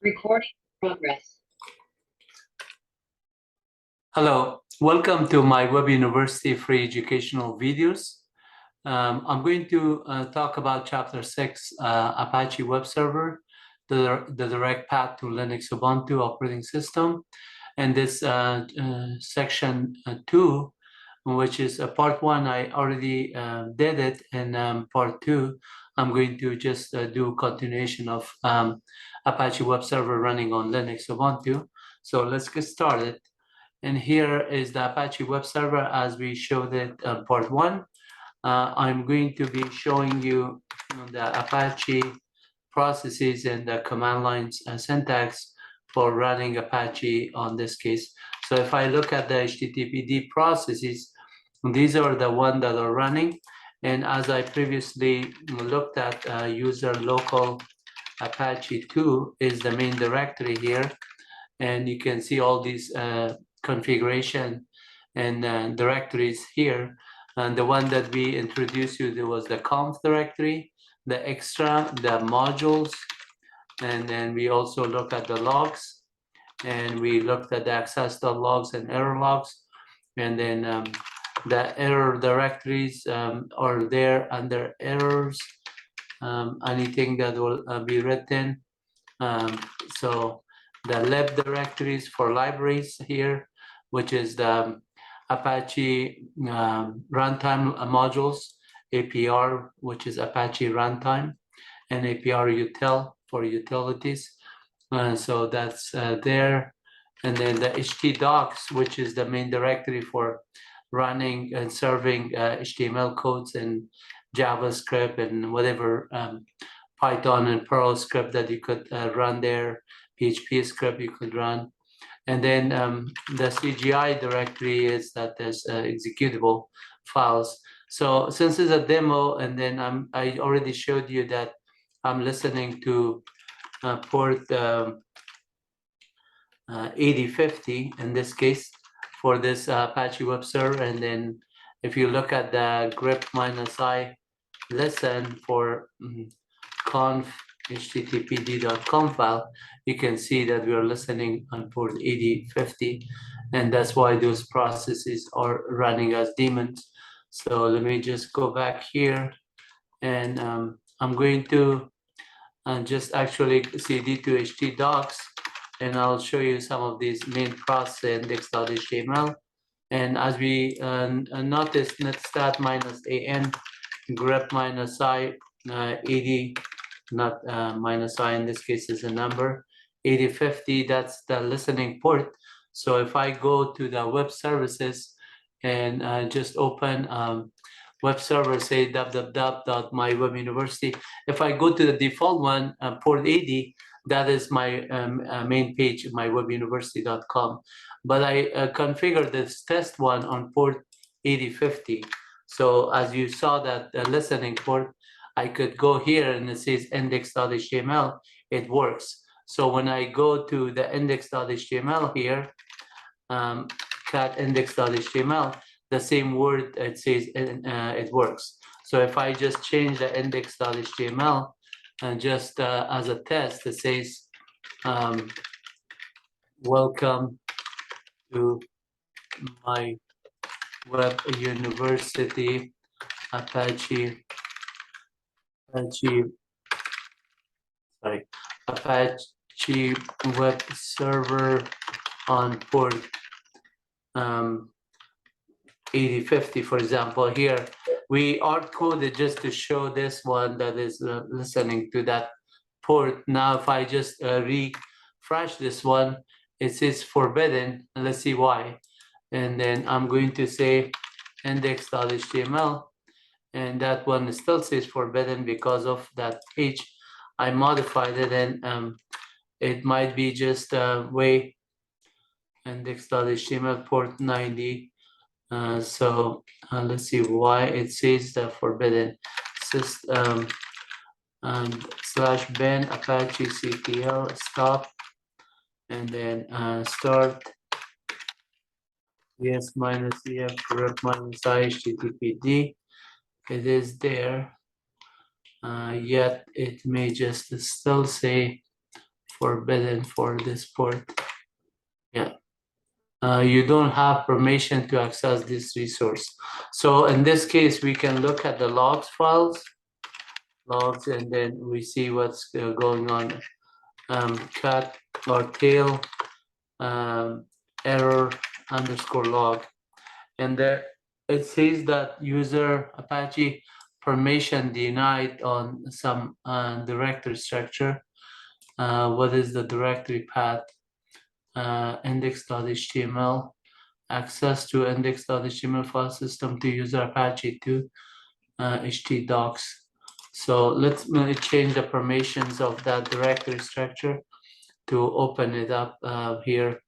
Recording progress. Hello, welcome to MyWebUniversity free educational videos. I'm going to talk about Chapter 6, Apache Web Server, the direct path to Linux Ubuntu operating system. And this section 2, which is part 1, I already did it. And part 2, I'm going to just do a continuation of Apache Web Server running on Linux Ubuntu. So let's get started. And here is the Apache Web Server as we showed it part 1. I'm going to be showing you the Apache processes and the command lines syntax for running Apache on this case. So if I look at the HTTPD processes, these are the ones that are running. And as I previously looked at, user local Apache 2 is the main directory here. And you can see all these configuration and directories here. And the one that we introduced you, there was the conf directory, the extra, the modules, and then we also look at the logs, and we looked at the access.logs and error logs, and then the error directories are there under errors, anything that will be written. So the lib directories for libraries here, which is the Apache runtime modules, APR, which is Apache runtime, and APR util for utilities. So that's there. And then the htdocs, which is the main directory for running and serving HTML codes and JavaScript and whatever Python and Perl script that you could run there, PHP script you could run. And then the CGI directory is that there's executable files. So since it's a demo, and then I already showed you that I'm listening to port 8050 in this case for this Apache Web Server. And then if you look at the grep-i listen for conf httpd.conf file, you can see that we are listening on port 8050, and that's why those processes are running as daemons. So let me just go back here, and I'm going to just actually cd to htdocs, and I'll show you some of these main process index.html. And as we notice, netstat -an grep-i 80, not minus I in this case is a number, 8050, that's the listening port. So if I go to the web services and just open web server, say www.mywebuniversity, if I go to the default one, port 80, that is my main page, mywebuniversity.com. But I configured this test one on port 8050. So as you saw that listening port, I could go here and it says index.html, it works. So when I go to the index.html here, cat index.html, the same word, it says it works. So if I just change the index.html and just as a test, it says, welcome to my web university Apache Web Server on port 8050, for example. Here we hard coded just to show this one that is listening to that port. Now if I just refresh this one, it says forbidden, and let's see why. And then I'm going to say index.html, and that one still says forbidden because of that page. I modified it, and it might be just way index.html port 90. So let's see why it says the forbidden. System /bin Apache CTL stop, and then start yes -ef grep-i httpd. It is there, yet it may just still say forbidden for this port. Yeah. You don't have permission to access this resource. So in this case, we can look at the logs files, and then we see what's going on. Cat or tail error underscore log. And there it says that user Apache permission denied on some directory structure. What is the directory path? Index.html, access to index.html file system to user Apache to htdocs. So let's change the permissions of that directory structure to open it up here,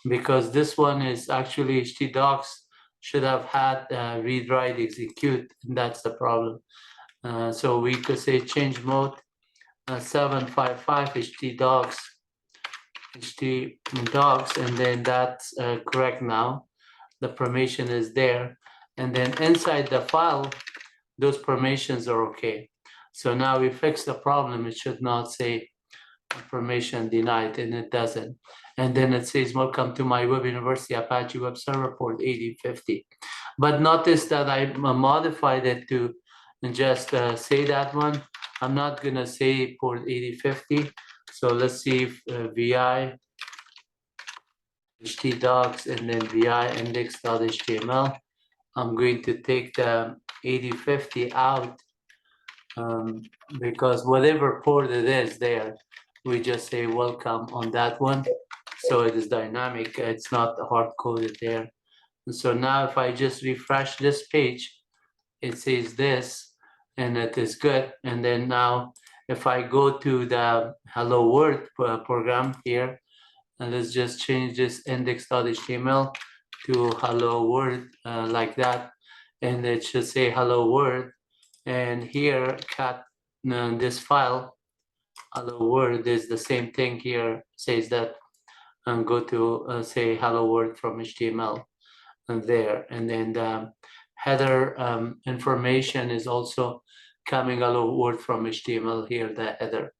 because this one is actually htdocs should have had read write execute, and that's the problem. So we could say change mode 755 htdocs, and then that's correct now. The permission is there, and then inside the file, those permissions are okay. So now we fix the problem. It should not say permission denied, and it doesn't. And then it says, welcome to MyWebUniversity Apache Web Server port 8050. But notice that I modified it to just say that one. I'm not gonna say port 8050. So let's see if vi htdocs and then vi index.html. I'm going to take the 8050 out because whatever port it is there, we just say welcome on that one. So it is dynamic, it's not hard coded there. And so now if I just refresh this page, it says this, and it is good. And then now if I go to the hello world program here, and let's just change this index.html to hello world like that, and it should say hello world. And here cat this file hello world is the same thing here, says that and go to say hello world from HTML and there, and then the header information is also coming hello world from HTML here, the header.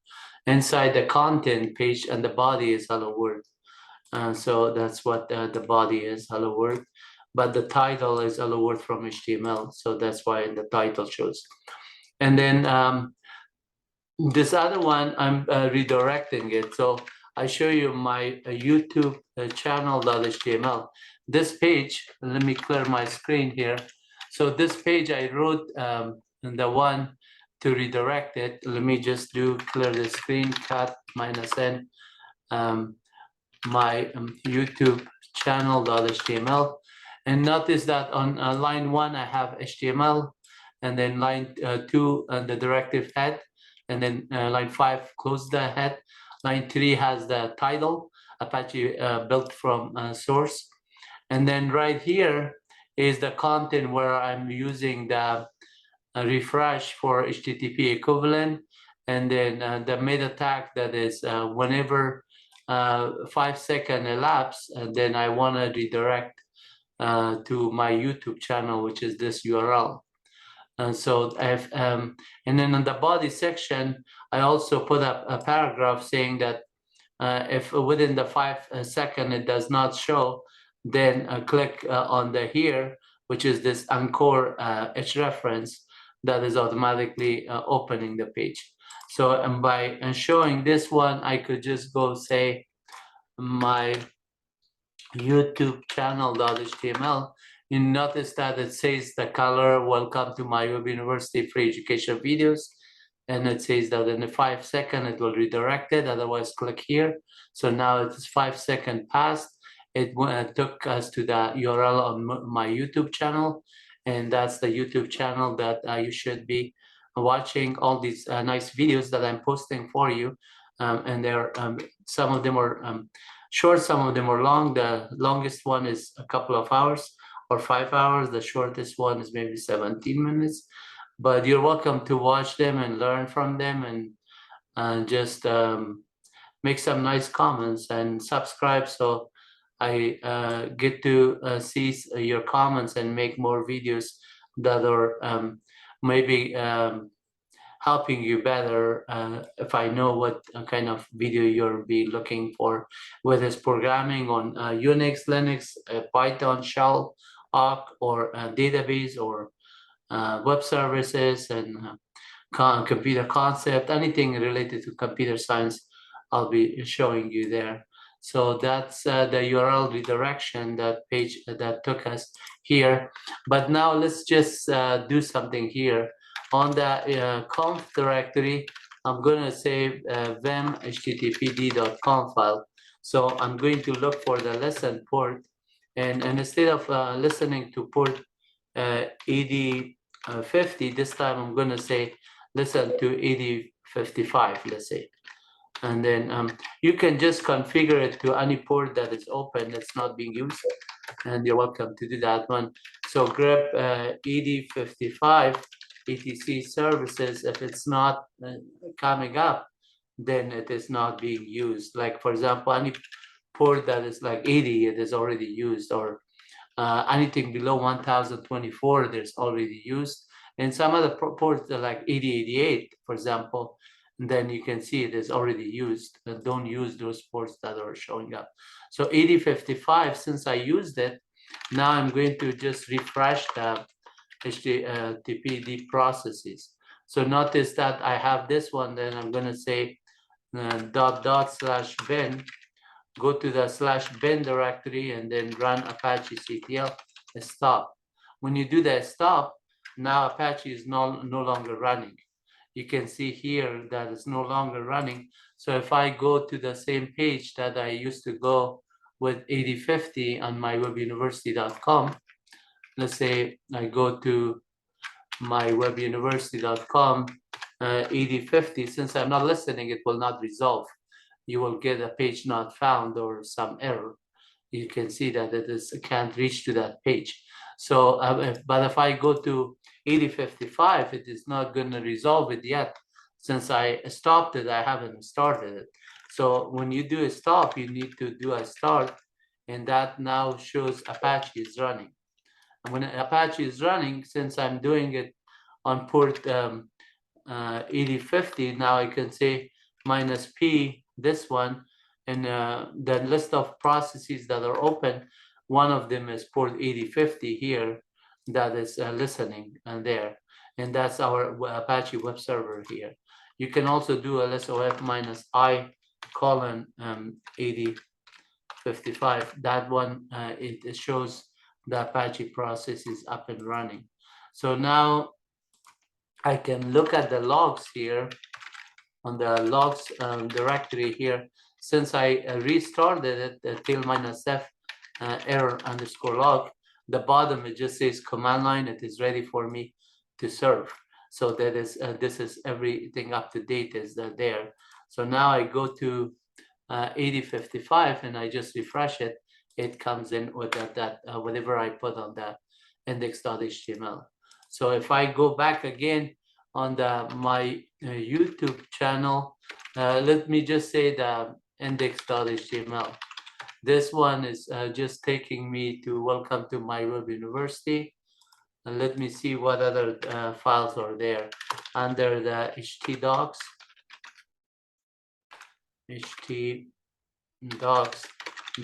Inside the content page and the body is hello world. So that's what the body is, hello world, but the title is hello world from HTML, so that's why the title shows. And then this other one, I'm redirecting it. So I show you my YouTube channel.html. This page, let me clear my screen here. So this page I wrote the one to redirect it. Let me just clear the screen, cat -n, my YouTube channel.html. And notice that on line 1, I have HTML, and then line 2, the directive head, and then line 5, close the head. Line 3 has the title, Apache built from source. And then right here is the content where I'm using the refresh for HTTP equivalent. And then the meta tag that is whenever 5 seconds elapse, and then I want to redirect to my YouTube channel, which is this URL. And so I've, and then in the body section, I also put up a paragraph saying that if within the 5 seconds it does not show, then click on the here, which is this Encore hrefs that is automatically opening the page. So and by showing this one, I could just go say my YouTube channel.html. You notice that it says the color, welcome to MyWebUniversity free education videos. And it says that in the 5 seconds, it will redirect it, otherwise click here. So now it is 5 seconds past. It took us to the URL on my YouTube channel. And that's the YouTube channel that you should be watching all these nice videos that I'm posting for you. And there, some of them are short, some of them are long. The longest one is a couple of hours or 5 hours. The shortest one is maybe 17 minutes. But you're welcome to watch them and learn from them, and just make some nice comments and subscribe, so I get to see your comments and make more videos that are maybe helping you better if I know what kind of video you'll be looking for, whether it's programming on Unix, Linux, Python, Shell, Awk, or database, or web services, and computer concept, anything related to computer science, I'll be showing you there. So that's the URL redirection, that page that took us here. But now let's just do something here. On the conf directory, I'm going to save vim httpd.conf file. So I'm going to look for the lesson port, and instead of listening to port 8050, this time I'm going to say listen to 8055, let's say. And then you can just configure it to any port that is open that's not being used, and you're welcome to do that one. So grab 8055 etc services. If it's not coming up, then it is not being used. Like, for example, any port that is like 80, it is already used, or anything below 1024, there's already used. And some other ports are like 8088, for example, and then you can see it is already used. Don't use those ports that are showing up. So 8055, since I used it, now I'm going to just refresh the HTTPD processes. So notice that I have this one, then I'm going to say /bin, go to the /bin directory, and then run Apache CTL stop. When you do that stop, now Apache is no longer running. You can see here that it's no longer running. So if I go to the same page that I used to go with 8050 on MyWebUniversity.com, let's say I go to MyWebUniversity.com 8050, since I'm not listening, it will not resolve. You will get a page not found or some error. You can see that it can't reach to that page. So, but if I go to 8055, it is not going to resolve it yet. Since I stopped it, I haven't started it. So when you do a stop, you need to do a start, and that now shows Apache is running. And when Apache is running, since I'm doing it on port 8050, now I can say -p, this one, and the list of processes that are open, one of them is port 8050 here, that is listening there, and that's our Apache web server here. You can also do lsof -i colon 8055. That one, it shows the Apache process is up and running. So now I can look at the logs here on the logs directory here. Since I restarted it till -f error underscore log, the bottom it just says command line. It is ready for me to serve. So that is this is everything up to date is there. So now I go to 8055 and I just refresh it. It comes in with that whatever I put on that index.html. So if I go back again on my YouTube channel, let me just say the index.html. This one is just taking me to welcome to MyWebUniversity. And let me see what other files are there under the htdocs. htdocs.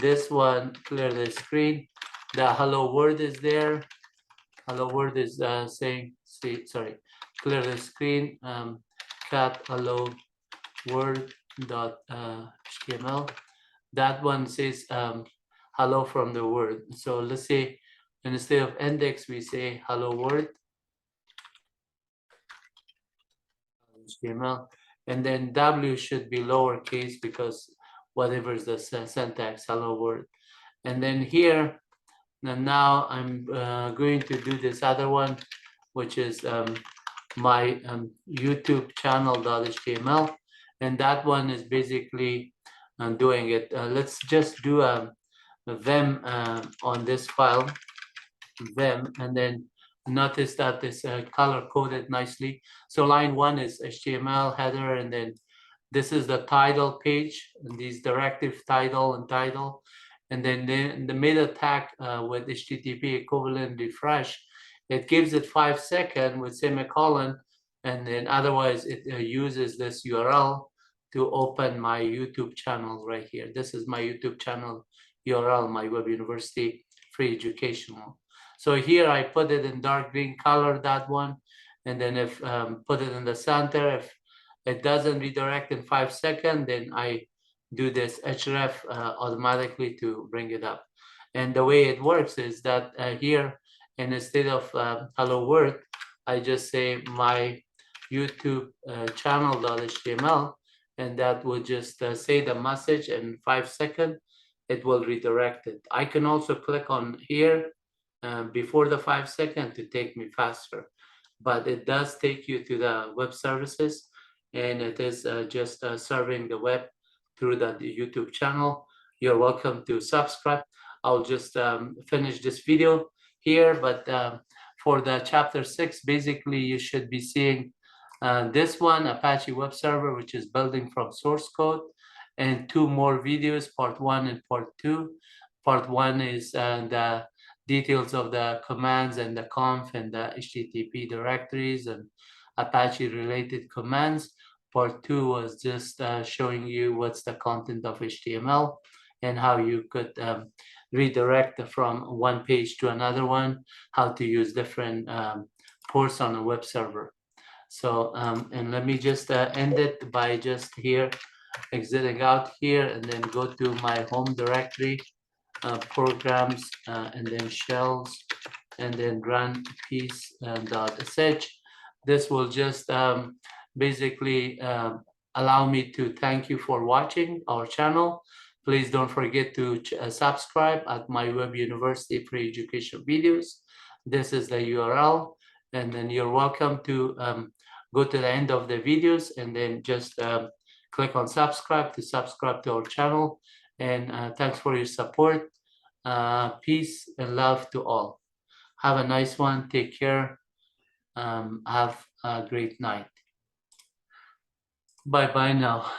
This one, clear the screen. The hello world is there. Hello world is saying, clear the screen. Cat hello world dot html. That one says hello from the world. So let's say instead of index, we say hello world HTML, and then W should be lowercase because whatever is the syntax, hello world. And then here, and now I'm going to do this other one, which is my YouTube channel.html, and that one is basically doing it. Let's just do a vim on this file, vim, and then notice that it's color coded nicely. So line 1 is HTML header, and then this is the title page, and these directive title and title, and then the meta tag with HTTP equivalent refresh, it gives it 5 seconds with semicolon, And then otherwise it uses this URL to open my YouTube channel right here. This is my YouTube channel URL, my Web University free educational. So here I put it in dark green color, that one. And then if put it in the center, if it doesn't redirect in 5 seconds, then I do this href automatically to bring it up. And the way it works is that here, and instead of hello world, I just say my YouTube channel.html, and that will just say the message in 5 seconds. It will redirect it. I can also click on here before the 5 seconds to take me faster, but it does take you to the web services, and it is just serving the web through the YouTube channel. You're welcome to subscribe. I'll just finish this video here, but for the chapter 6, basically you should be seeing this one, Apache Web Server, which is building from source code, and 2 more videos, part 1 and part 2. Part 1 is the details of the commands and the conf and the HTTP directories and Apache related commands. Part 2 was just showing you what's the content of HTML and how you could redirect from one page to another one, how to use different ports on a web server. So, and let me just end it by just here, exiting out here, and then go to my home directory, programs, and then shells, and then run piece.sh. This will just basically allow me to thank you for watching our channel. Please don't forget to subscribe at MyWebUniversity free education videos. This is the URL, and then you're welcome to go to the end of the videos and then just click on subscribe to our channel. And thanks for your support. Peace and love to all. Have a nice one. Take care. Have a great night. Bye-bye now.